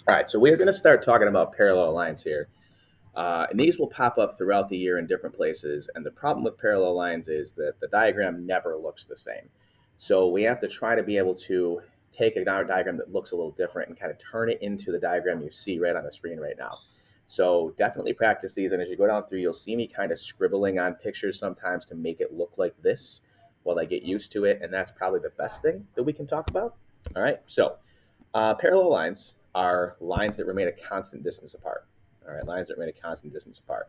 All right, so we're going to start talking about parallel lines here. And these will pop up throughout the year in different places. And the problem with parallel lines is that the diagram never looks the same. So we have to try to be able to take a diagram that looks a little different and kind of turn it into the diagram you see right on the screen right now. So definitely practice these. And as you go down through, you'll see me kind of scribbling on pictures sometimes to make it look like this while I get used to it. And that's probably the best thing that we can talk about. All right. So parallel lines are lines that remain a constant distance apart. All right, lines that remain a constant distance apart.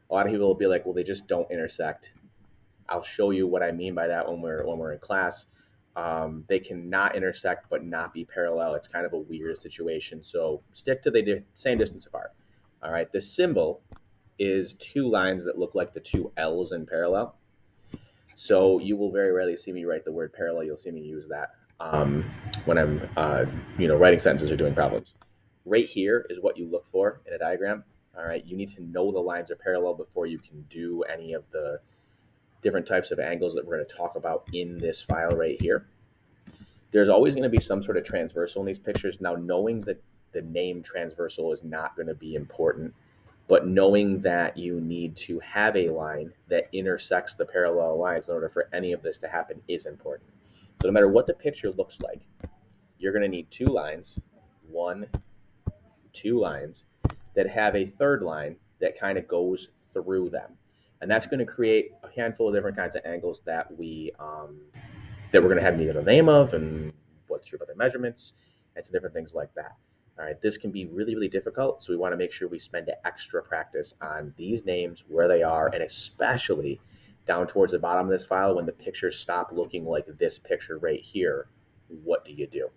A lot of people will be like, "Well, they just don't intersect." I'll show you what I mean by that when we're in class. They can not intersect but not be parallel. It's kind of a weird situation. So stick to the same distance apart. All right. The symbol is two lines that look like the two L's in parallel. So you will very rarely see me write the word parallel. You'll see me use that when I'm, writing sentences or doing problems. Right here is what you look for in a diagram. All right, you need to know the lines are parallel before you can do any of the different types of angles that we're going to talk about in this file right here. There's always going to be some sort of transversal in these pictures. Now, knowing that the name transversal is not going to be important, but knowing that you need to have a line that intersects the parallel lines in order for any of this to happen is important. So no matter what the picture looks like, you're going to need two lines, one, two lines that have a third line that kind of goes through them. And that's going to create a handful of different kinds of angles that we're going to have neither the name of and what's true about the measurements and some different things like that. All right, this can be really, really difficult. So we want to make sure we spend extra practice on these names, where they are, and especially down towards the bottom of this file when the pictures stop looking like this picture right here. What do you do?